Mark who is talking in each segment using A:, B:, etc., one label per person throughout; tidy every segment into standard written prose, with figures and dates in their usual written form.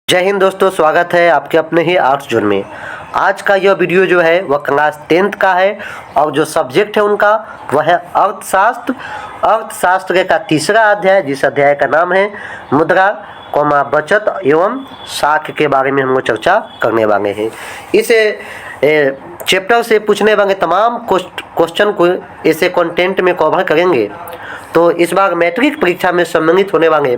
A: जय हिंद दोस्तों, स्वागत है आपके अपने ही आर्ट्स जोन में। आज का यह वीडियो जो है वह क्लास 10th का है और जो सब्जेक्ट है उनका वह है अर्थशास्त्र। अर्थशास्त्र का तीसरा अध्याय, जिस अध्याय का नाम है मुद्रा बचत एवं साख के बारे में हम लोग चर्चा करने वाले हैं। इस चैप्टर से पूछने वाले तमाम क्वेश्चन को ऐसे कंटेंट में कवर करेंगे। तो इस बार मैट्रिक परीक्षा में सम्मानित होने वाले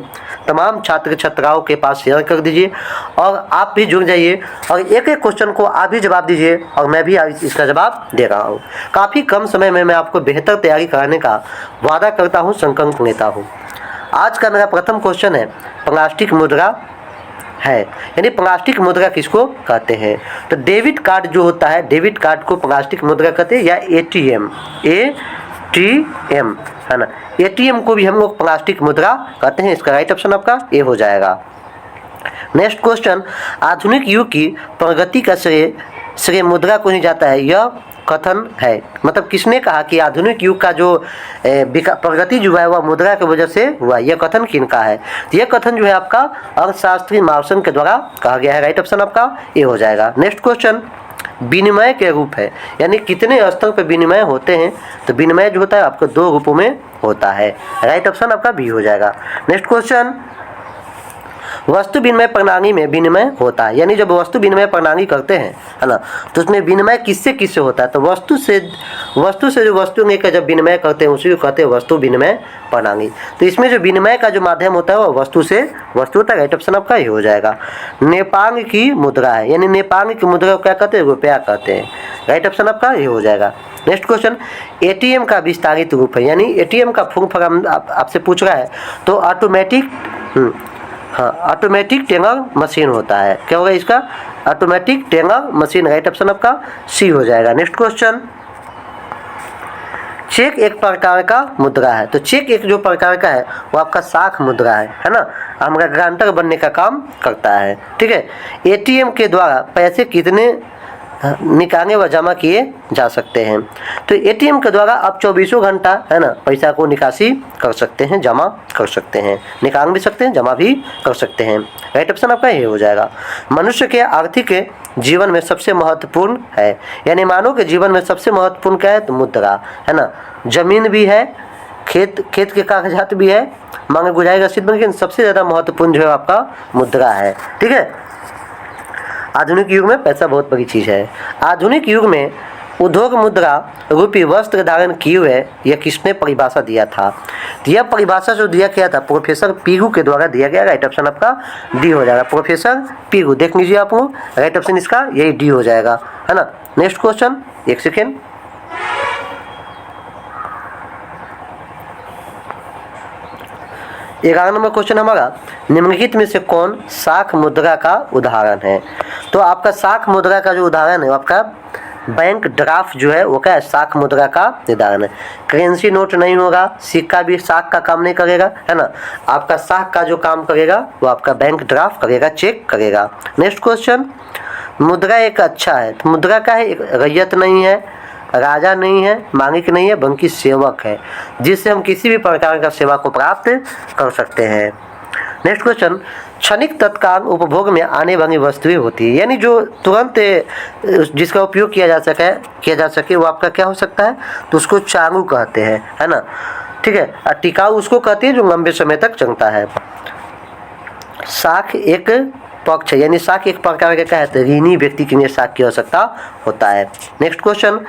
A: तमाम छात्र छात्राओं के पास शेयर कर दीजिए और आप भी जुड़ जाइए और एक एक क्वेश्चन को आप भी जवाब दीजिए और मैं भी इसका जवाब दे रहा हूँ। काफ़ी कम समय में मैं आपको बेहतर तैयारी कराने का वादा करता हूँ, संकल्प लेता हूँ। आज का मेरा प्रथम क्वेश्चन है प्लास्टिक मुद्रा है, यानी प्लास्टिक मुद्रा किसको कहते हैं। तो डेबिट कार्ड जो होता है, डेबिट कार्ड को प्लास्टिक मुद्रा कहते हैं या एटीएम है ना। एटीएम को भी हम लोग प्लास्टिक मुद्रा कहते हैं। इसका राइट ऑप्शन आपका ए हो जाएगा। नेक्स्ट क्वेश्चन, आधुनिक युग की प्रगति का श्रेय मुद्रा को ही जाता है, यह कथन है। मतलब किसने कहा कि आधुनिक युग का जो प्रगति जो है वह मुद्रा की वजह से हुआ, यह कथन किनका है। तो यह कथन जो है आपका अर्थशास्त्री मार्सन के द्वारा कहा गया है। राइट ऑप्शन आपका ए हो जाएगा। नेक्स्ट क्वेश्चन, विनिमय के रूप है, यानी कितने स्तर पर विनिमय होते हैं। तो विनिमय जो होता है आपको दो रूपों में होता है। राइट ऑप्शन आपका बी हो जाएगा। नेक्स्ट क्वेश्चन, वस्तु विनिमय प्रणाली में विनिमय होता है, यानी जब वस्तु विनिमय प्रणाली करते हैं है ना, तो उसमें विनिमय किससे किससे होता है। तो वस्तु से जो वस्तु लेकर जब विनिमय करते हैं उसी को कहते हैं वस्तु विनिमय प्रणाली। तो इसमें जो विनिमय का जो माध्यम होता है वह वस्तु से वस्तु होता है। राइट ऑप्शन आपका ये हो जाएगा। नेपाल की मुद्रा है, यानी नेपाल की मुद्रा को क्या कहते हैं, रुपया कहते हैं। राइट ऑप्शन आपका ये हो जाएगा। नेक्स्ट क्वेश्चन, एटीएम का विस्तारित रूप है, यानी एटीएम का फुल फॉर्म आपसे पूछ रहा है तो ऑटोमेटिक टेलर मशीन होता है। क्या होगा इसका, automatic teller machine. Right option आपका सी हो जाएगा। नेक्स्ट क्वेश्चन, चेक एक प्रकार का मुद्रा है। तो चेक एक जो प्रकार का है वो आपका साख मुद्रा है ना, हमारा गारंटर बनने का काम करता है। ठीक है। एटीएम के द्वारा पैसे कितने निकालने व जमा किए जा सकते हैं। तो एटीएम के द्वारा आप 24 घंटा है ना पैसा को निकासी कर सकते हैं, जमा कर सकते हैं, निकाल भी सकते हैं, जमा भी कर सकते हैं। राइट ऑप्शन आपका ये हो जाएगा। मनुष्य के आर्थिक जीवन में सबसे महत्वपूर्ण है, यानी मानव के जीवन में सबसे महत्वपूर्ण क्या है, तो मुद्रा है ना। जमीन भी है, खेत के कागजात भी है, मांग गुजारी रसीद बन के, सबसे ज़्यादा महत्वपूर्ण जो है आपका मुद्रा है। ठीक है। आधुनिक युग में पैसा बहुत बड़ी चीज़ है। आधुनिक युग में उद्योग मुद्रा रूपी वस्त्र धारण किए हुए यह किसने परिभाषा दिया था। तो यह परिभाषा जो दिया गया था प्रोफेसर पीगू के द्वारा दिया गया। राइट ऑप्शन आपका डी हो जाएगा। प्रोफेसर पीगू, देख लीजिए आप लोग, राइट ऑप्शन इसका यही डी हो जाएगा, है ना। नेक्स्ट क्वेश्चन, एक सेकेंड, 11 नंबर क्वेश्चन हमारा, निम्नलिखित में से कौन साख मुद्रा का उदाहरण है। तो आपका साख मुद्रा का जो उदाहरण है आपका बैंक ड्राफ्ट जो है वो क्या है, साख मुद्रा का उदाहरण है। करेंसी नोट नहीं होगा, सिक्का भी साख का काम नहीं करेगा, है ना। आपका साख का जो काम करेगा वो आपका बैंक ड्राफ्ट करेगा, चेक करेगा। नेक्स्ट क्वेश्चन, मुद्रा एक अच्छा है। तो मुद्रा का है, एक रैयत नहीं है, राजा नहीं है, मालिक नहीं है, बल्कि सेवक है, जिससे हम किसी भी प्रकार का सेवा को प्राप्त कर सकते हैं। नेक्स्ट क्वेश्चन, क्षणिक तत्काल उपभोग में आने वाली वस्तुएं होती है, यानी जो तुरंत जिसका उपयोग किया जा सके वो आपका क्या हो सकता है, तो उसको चालू कहते हैं, है ना। ठीक है। और टिकाऊ उसको कहते हैं जो लंबे समय तक चलता है। साख एक पक्ष है, यानी साख एक प्रकार का क्या है, ऋणी व्यक्ति के लिए साख की आवश्यकता होता है। नेक्स्ट क्वेश्चन,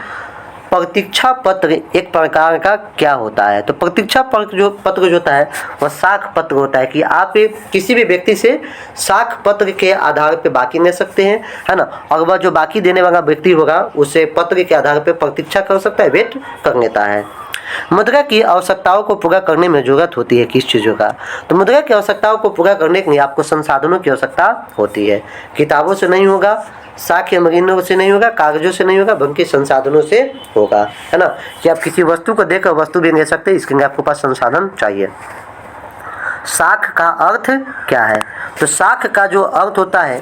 A: प्रतीक्षा पत्र एक प्रकार का क्या होता है। तो प्रतीक्षा पत्र जो होता है वह साख पत्र होता है कि आप किसी भी व्यक्ति से साख पत्र के आधार पर बाकी ले सकते हैं, है ना। और वह जो बाकी देने वाला व्यक्ति होगा उसे पत्र के आधार पर प्रतीक्षा कर सकता है, वेट कर लेता है। मुद्रा की आवश्यकताओं को पूरा करने में जरूरत होती है किस चीज़ों का। तो मुद्रा की आवश्यकताओं को पूरा करने के लिए आपको संसाधनों की आवश्यकता होती है। किताबों से नहीं होगा, साख या मशीनों से नहीं होगा, कागजों से नहीं होगा, बल्कि संसाधनों से होगा, है ना। कि आप किसी वस्तु को देखकर वस्तु भी ले सकते हैं, इसके लिए आपके पास संसाधन चाहिए। साख का अर्थ क्या है। तो साख का जो अर्थ होता है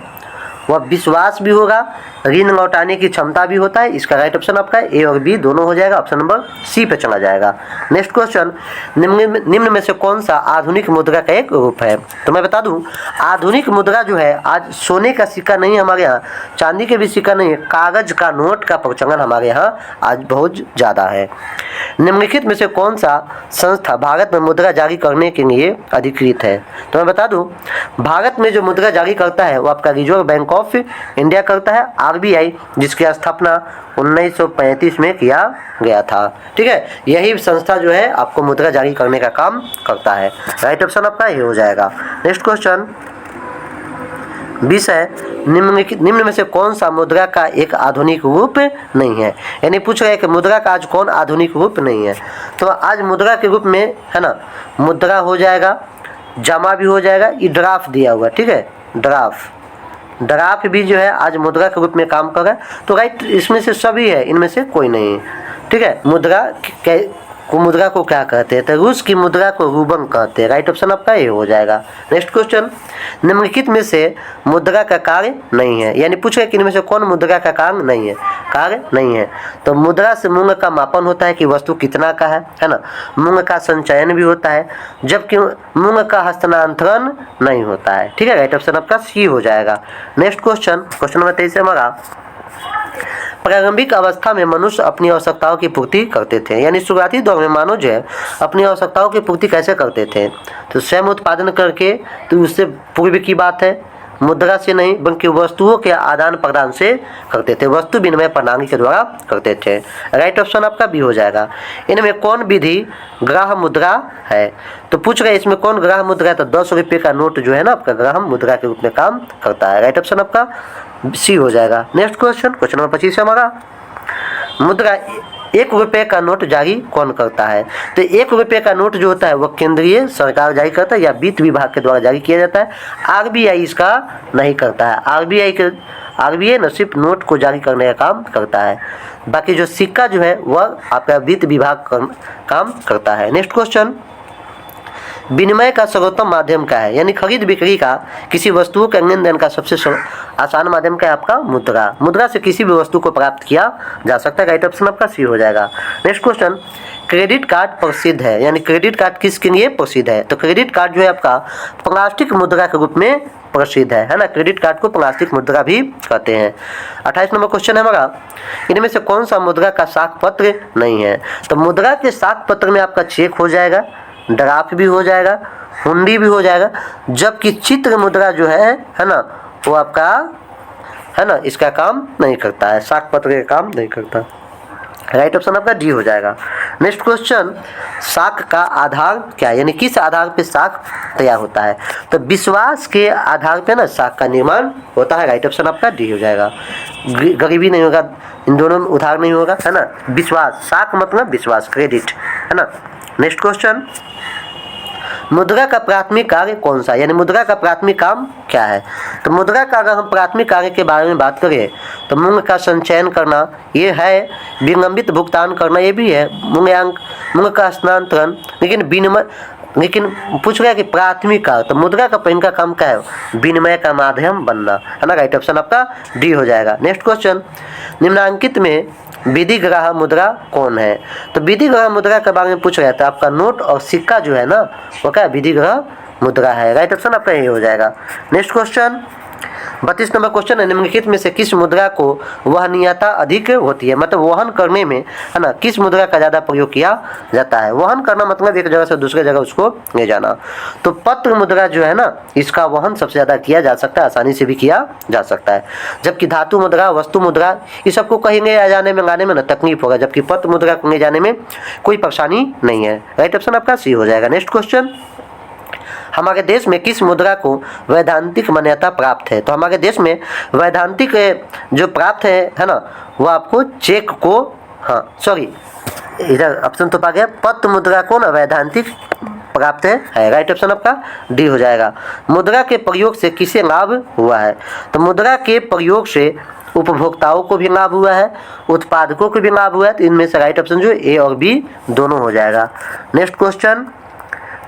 A: वह विश्वास भी होगा, ऋण लौटाने की क्षमता भी होता है। इसका राइट ऑप्शन आपका ए और बी दोनों हो जाएगा, ऑप्शन नंबर सी पे चला जाएगा। नेक्स्ट क्वेश्चन, निम्न में से कौन सा आधुनिक मुद्रा का एक रूप है? तो मैं बता दूं, आधुनिक मुद्रा जो है आज सोने का सिक्का नहीं, हमारे यहाँ चांदी के भी सिक्का नहीं है, कागज का नोट का प्रचलन हमारे यहाँ आज बहुत ज़्यादा है। निम्नलिखित में से कौन सा संस्था भारत में मुद्रा जारी करने के लिए अधिकृत है? तो मैं बता दूं, भारत में जो मुद्रा जारी करता है वो आपका रिजर्व बैंक ऑफ इंडिया करता है, आरबीआई, जिसकी स्थापना 1935 में किया गया था। ठीक है, यही संस्था जो है आपको मुद्रा जारी करने का काम करता है। राइट ऑप्शन आपका ये हो जाएगा। नेक्स्ट क्वेश्चन 20 है, निम्न में से कौन सा मुद्रा का एक आधुनिक रूप नहीं है? यानी पूछ रहे हैं कि मुद्रा का आज कौन आधुनिक रूप नहीं है। तो आज मुद्रा के रूप में है ना, मुद्रा हो जाएगा, जमा भी हो जाएगा, ये ड्राफ्ट दिया हुआ, ठीक है, ड्राफ्ट भी जो है आज मुद्रा के रूप में काम कर रहा है। तो राइट, इसमें से सभी है, इनमें से कोई नहीं है। ठीक है, मुद्रा को क्या कहते हैं? तो रूस की मुद्रा को रूबल कहते हैं। राइट ऑप्शन आपका ये हो जाएगा। नेक्स्ट क्वेश्चन, निम्नलिखित में से मुद्रा का कार्य नहीं है, यानी पूछ रहे कि इनमें से कौन मुद्रा का कार्य नहीं है। तो मुद्रा से मूल्य का मापन होता है कि वस्तु कितना का है ना, मूल्य का संचयन भी होता है, जबकि मूल्य का हस्तांतरण नहीं होता है। ठीक है, राइट ऑप्शन आपका सी हो जाएगा। नेक्स्ट क्वेश्चन नंबर 23 हमारा, प्रारंभिक अवस्था में मनुष्य अपनी आवश्यकताओं की पूर्ति करते थे, यानी शुरुआती दौर में मानव जो है अपनी आवश्यकताओं की पूर्ति कैसे करते थे? तो स्वयं उत्पादन करके, तो उससे पूर्व की बात है, मुद्रा से नहीं बल्कि वस्तुओं के आदान प्रदान से करते थे, वस्तु विनिमय प्रणाली के द्वारा करते थे। राइट ऑप्शन आपका बी हो जाएगा। इनमें कौन विधि ग्राह मुद्रा है? तो पूछ रहे इसमें कौन ग्राह मुद्रा है? तो 10 रुपये का नोट जो है ना आपका ग्राह मुद्रा के रूप में काम करता है। राइट ऑप्शन आपका सी हो जाएगा। नेक्स्ट क्वेश्चन नंबर 25 हमारा, मुद्रा 1 रुपये का नोट जारी कौन करता है? तो 1 रुपये का नोट जो होता है वह केंद्रीय सरकार जारी करता है या वित्त विभाग के द्वारा जारी किया जाता है। आरबीआई इसका नहीं करता है। आरबीआई न सिर्फ नोट को जारी करने का काम करता है, बाकी जो सिक्का जो है वह आपका वित्त विभाग काम करता है। नेक्स्ट क्वेश्चन, विनिमय का सर्वोत्तम माध्यम क्या है? यानी खरीद बिक्री का किसी वस्तु के लेन देन का सबसे आसान माध्यम क्या है? आपका मुद्रा से किसी भी वस्तु को प्राप्त किया जा सकता है। राइट ऑप्शन आपका सी हो जाएगा। नेक्स्ट क्वेश्चन, क्रेडिट कार्ड प्रसिद्ध है, यानी क्रेडिट कार्ड किसके लिए प्रसिद्ध है? तो क्रेडिट कार्ड जो है आपका प्लास्टिक मुद्रा के रूप में प्रसिद्ध है ना, क्रेडिट कार्ड को प्लास्टिक मुद्रा भी कहते हैं। 28 नंबर क्वेश्चन है हमारा, इनमें से कौन सा मुद्रा का साख पत्र नहीं है? तो मुद्रा के साख पत्र में आपका चेक हो जाएगा, ड्राफ्ट भी हो जाएगा, हुंडी भी हो जाएगा, जबकि चित्र मुद्रा जो है ना, वो आपका है ना इसका काम नहीं करता है, साख पत्र का काम नहीं करता। राइट ऑप्शन आपका डी हो जाएगा। नेक्स्ट क्वेश्चन, साख का आधार क्या है? यानी किस आधार पे साख तैयार होता है? तो विश्वास के आधार पे ना साख का निर्माण होता है। राइट ऑप्शन आपका डी हो जाएगा। गरीबी नहीं होगा, इन दोनों में उधार नहीं होगा, है ना, विश्वास, साख मतलब विश्वास, क्रेडिट, है ना। नेक्स्ट क्वेश्चन, मुद्रा का प्राथमिक कार्य कौन सा है? यानी मुद्रा का प्राथमिक काम क्या है? तो मुद्रा का अगर हम प्राथमिक कार्य के बारे में बात करें तो मूल्य का संचयन करना ये है, विलंबित भुगतान करना ये भी है, मूल्य का हस्तांतरण, लेकिन पूछ रहा है कि प्राथमिक कार्य, तो मुद्रा का पहले का काम क्या है? विनिमय का माध्यम बनना, है ना। राइट ऑप्शन आपका डी हो जाएगा। नेक्स्ट क्वेश्चन, निम्नांकित में विधि ग्राह मुद्रा कौन है? तो विधि ग्राह मुद्रा के बारे में पूछ रहा था, आपका नोट और सिक्का जो है ना वो क्या विधि ग्राह मुद्रा है। राइट ऑप्शन आपका ये हो जाएगा। नेक्स्ट क्वेश्चन 32 नंबर क्वेश्चन है, निम्नलिखित में से किस मुद्रा को वहनीयता अधिक होती है? मतलब वहन करने में, है ना, किस मुद्रा का ज़्यादा प्रयोग किया जाता है? वहन करना मतलब एक जगह से दूसरे जगह उसको ले जाना। तो पत्र मुद्रा जो है ना इसका वहन सबसे ज़्यादा किया जा सकता है, आसानी से भी किया जा सकता है, जबकि धातु मुद्रा, वस्तु मुद्रा, ये सबको कहीं ले जाने में लाने में ना तकलीफ होगा, जबकि पत्र मुद्रा को ले जाने में कोई परेशानी नहीं है। राइट ऑप्शन आपका सी हो जाएगा। नेक्स्ट क्वेश्चन, हमारे देश में किस मुद्रा को वैधानिक मान्यता प्राप्त है? तो हमारे देश में वैधानिक जो प्राप्त है ना, वो आपको चेक को, हाँ सॉरी इधर ऑप्शन तो पा गया, पत्र मुद्रा को ना वैधानिक प्राप्त है। राइट ऑप्शन आपका डी हो जाएगा। मुद्रा के प्रयोग से किसे लाभ हुआ है? तो मुद्रा के प्रयोग से उपभोक्ताओं को भी लाभ हुआ है, उत्पादकों को भी लाभ हुआ है। तो इनमें से राइट ऑप्शन जो ए और बी दोनों हो जाएगा। नेक्स्ट क्वेश्चन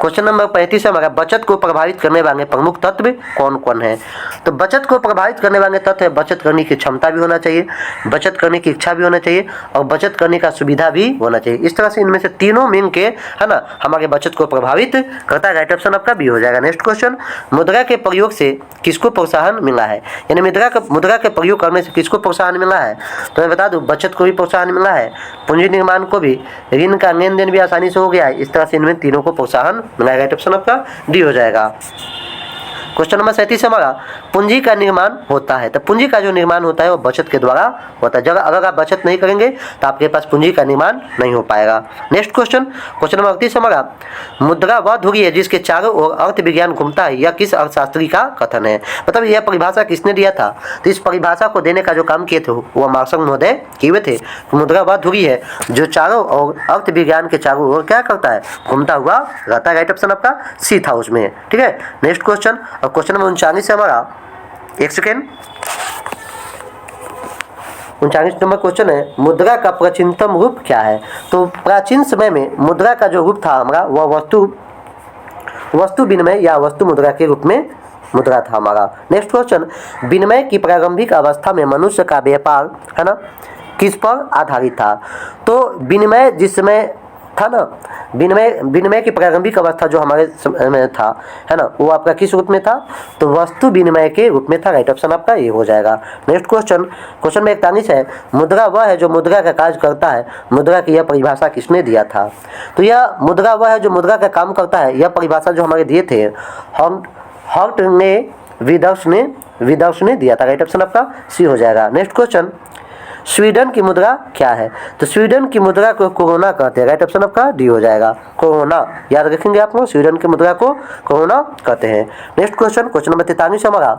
A: क्वेश्चन नंबर 35 है हमारा, बचत को प्रभावित करने वाले प्रमुख तत्व कौन कौन है। तो बचत को प्रभावित करने वाले तत्व है, बचत करने की क्षमता भी होना चाहिए, बचत करने की इच्छा भी होना चाहिए और बचत करने का सुविधा भी होना चाहिए। इस तरह से इनमें से तीनों मिल के है ना हमारे बचत को प्रभावित करता है। राइट ऑप्शन आपका बी हो जाएगा। नेक्स्ट क्वेश्चन, मुद्रा के प्रयोग से किसको प्रोत्साहन मिला है, यानी मुद्रा के प्रयोग करने से किसको प्रोत्साहन मिला है। तो मैं बता दूं, बचत को भी प्रोत्साहन मिला है, पूंजी निर्माण को भी, ऋण का लेन देन भी आसानी से हो गया है। इस तरह से इनमें तीनों को प्रोत्साहन मिला है। राइट ऑप्शन आपका डी हो जाएगा। क्वेश्चन नंबर 37 हमारा, पूंजी का निर्माण होता है। तो पूंजी का जो निर्माण होता है वो बचत के द्वारा होता है। अगर आप बचत नहीं करेंगे तो आपके पास पूंजी का निर्माण नहीं हो पाएगा। नेक्स्ट क्वेश्चन, क्वेश्चन नंबर 38 हमारा, मुद्रा वह धुरी है जिसके चारों ओर अर्थ विज्ञान घूमता है, यह किस अर्थशास्त्री का कथन है। मतलब यह परिभाषा किसने दिया था। तो इस परिभाषा को देने का जो काम किए थे वो मार्क्सम महोदय किए हुए थे। मुद्रा वह धुरी है जो चारों ओर अर्थ विज्ञान के चारों ओर क्या करता है, घूमता हुआ रहता है। राइट ऑप्शन आपका सी था उसमें। ठीक है। नेक्स्ट क्वेश्चन, क्वेश्चन नंबर 39 है हमारा, एक सेकेंड, 39 नंबर क्वेश्चन है, मुद्रा का प्राचीनतम रूप क्या है। तो प्राचीन समय में मुद्रा का जो रूप था हमारा वह वस्तु विनिमय या वस्तु मुद्रा के रूप में मुद्रा था हमारा। नेक्स्ट क्वेश्चन, विनिमय की प्रारंभिक अवस्था में मनुष्य का व्यापार है ना किस पर आधारित था। तो विनिमय जिस समय था ना, विनिमय की प्रारंभिक अवस्था जो हमारे समय में था है ना, वो आपका किस रूप में था, तो वस्तु विनिमय के रूप में था। राइट ऑप्शन आपका ये हो जाएगा। नेक्स्ट क्वेश्चन, क्वेश्चन में 41 है, मुद्रा वह है जो मुद्रा का कार्य करता है, मुद्रा की यह परिभाषा किसने दिया था। तो यह मुद्रा वह है जो मुद्रा का काम करता है, यह परिभाषा जो हमारे दिए थे हॉर्ट ने विदर्श ने दिया था। राइट ऑप्शन आपका सी हो जाएगा। नेक्स्ट क्वेश्चन, स्वीडन की मुद्रा क्या है। तो स्वीडन की मुद्रा को कोरोना कहते हैं। राइट ऑप्शन आपका डी हो जाएगा, कोरोना। याद रखेंगे आप लोग, स्वीडन की मुद्रा को कोरोना कहते हैं। नेक्स्ट क्वेश्चन, क्वेश्चन नंबर 43 हमारा,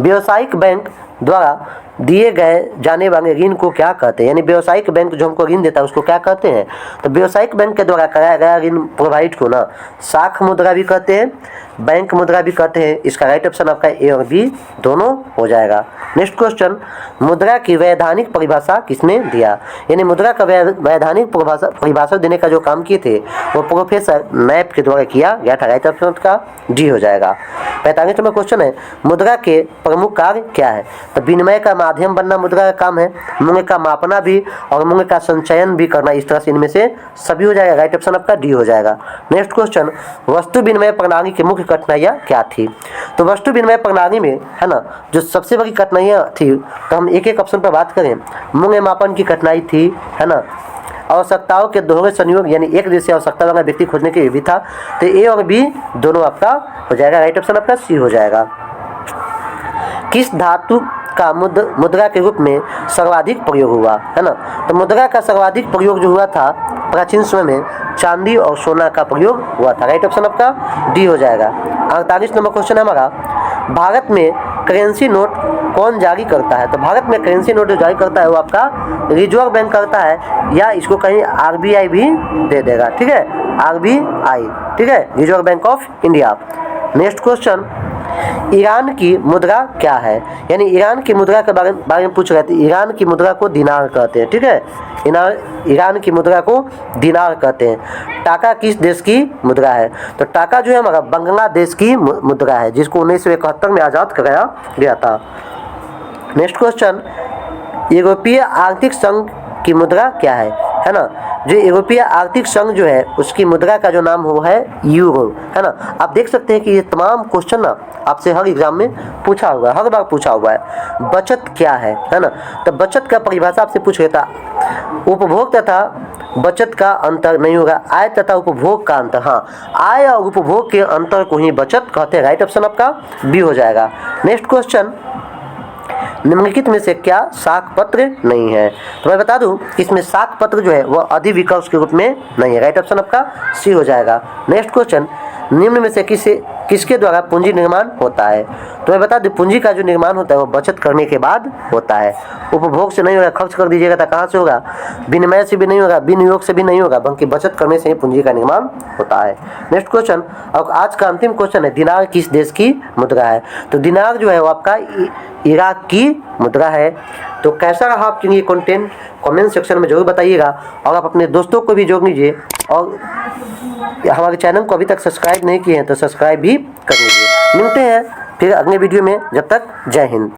A: व्यावसायिक बैंक द्वारा दिए गए जाने वाले ऋण को क्या कहते हैं, यानी व्यावसायिक बैंक जो हमको ऋण देता है उसको क्या कहते हैं। तो व्यावसायिक बैंक के द्वारा कराया गया ऋण प्रोवाइड को ना साख मुद्रा भी कहते हैं, बैंक मुद्रा भी कहते हैं। इसका राइट ऑप्शन आपका ए और बी दोनों हो जाएगा। नेक्स्ट क्वेश्चन, मुद्रा की वैधानिक परिभाषा किसने दिया, यानी मुद्रा का वैधानिक परिभाषा देने का जो काम किए थे वो प्रोफेसर नैप के द्वारा किया गया था। राइट ऑप्शन का डी हो जाएगा। 45 नंबर क्वेश्चन है, मुद्रा के प्रमुख कार्य क्या है। तो विनिमय का माध्यम बनना मुद्रा का काम है, मूल्य का मापना भी और मूल्य का संचयन भी करना। इस तरह से इनमें से सभी हो जाएगा। राइट ऑप्शन आपका डी हो जाएगा। नेक्स्ट क्वेश्चन, वस्तु विनिमय प्रणाली की मुख्य कठिनाइयाँ क्या थी। तो वस्तु विनिमय प्रणाली में है ना जो सबसे बड़ी कठिनाइयाँ थी, तो हम एक एक ऑप्शन पर बात करें। मूल्य मापन की कठिनाई थी है ना, आवश्यकताओं के दोहरे संयोग यानी एक जैसी आवश्यकता वाला व्यक्ति खोजने के लिए भी था। तो ए और बी दोनों आपका हो जाएगा। राइट ऑप्शन आपका सी हो जाएगा। किस धातु का मुद्रा के रूप में सर्वाधिक प्रयोग हुआ है ना। तो मुद्रा का सर्वाधिक प्रयोग जो हुआ था प्राचीन समय में चांदी और सोना का प्रयोग हुआ था। राइट ऑप्शन आपका डी हो जाएगा। 48 नंबर क्वेश्चन है हमारा, भारत में करेंसी नोट कौन जारी करता है। तो भारत में करेंसी नोट जो जारी करता है वो आपका रिजर्व बैंक करता है, या इसको कहीं आरबीआई भी दे देगा। ठीक है, आरबीआई, ठीक है, reserve bank of India. Next question, Iran की मुद्रा क्या है, यानी ईरान की मुद्रा के बारे में पूछ रहे थे। ईरान की मुद्रा को दिनार कहते हैं। ठीक है, ईरान की मुद्रा को दिनार कहते हैं। टाका किस देश की मुद्रा है। तो टाका जो है हमारा बांग्लादेश की मुद्रा है, जिसको 1971 में आज़ाद कराया गया था। नेक्स्ट क्वेश्चन, यूरोपीय आर्थिक संघ की मुद्रा क्या है ना। जो यूरोपीय आर्थिक संघ जो है उसकी मुद्रा का जो नाम वो है यूरो है ना। आप देख सकते हैं कि ये तमाम क्वेश्चन ना आपसे हर एग्जाम में पूछा हुआ है, हर बार पूछा हुआ है। बचत क्या है ना। तो बचत का परिभाषा आपसे पूछ रहा था, उपभोग तथा बचत का अंतर नहीं होगा, आय तथा उपभोग का अंतर। हाँ, आय और उपभोग के अंतर को ही बचत कहते हैं। राइट ऑप्शन आपका बी हो जाएगा। नेक्स्ट क्वेश्चन, निम्नलिखित में से क्या शाख पत्र नहीं है। तो मैं बता दूं इसमें शाख पत्र जो है वह अधिविकल्प के रूप में नहीं है। राइट ऑप्शन आपका सी हो जाएगा। नेक्स्ट क्वेश्चन, निम्न में से किसके द्वारा पूंजी निर्माण होता है। तो मैं बता दूं पूंजी का जो निर्माण होता है वो बचत करने के बाद होता है। उपभोग से नहीं होगा, खर्च कर दीजिएगा तो कहाँ से होगा, विनिमय से भी नहीं होगा, विनियोग से भी नहीं होगा, बल्कि बचत करने से ही पूंजी का निर्माण होता है। नेक्स्ट क्वेश्चन, और आज का अंतिम क्वेश्चन है, दिनार किस देश की मुद्रा है। तो दिनार जो है वो आपका इराक की मुद्रा है। तो कैसा रहा आपके लिए कंटेंट, कमेंट सेक्शन में जरूर बताइएगा और आप अपने दोस्तों को भी जोड़ लीजिए और हमारे चैनल को अभी तक सब्सक्राइब नहीं किए हैं तो सब्सक्राइब भी कर लीजिए। मिलते हैं फिर अगले वीडियो में, जब तक जय हिंद।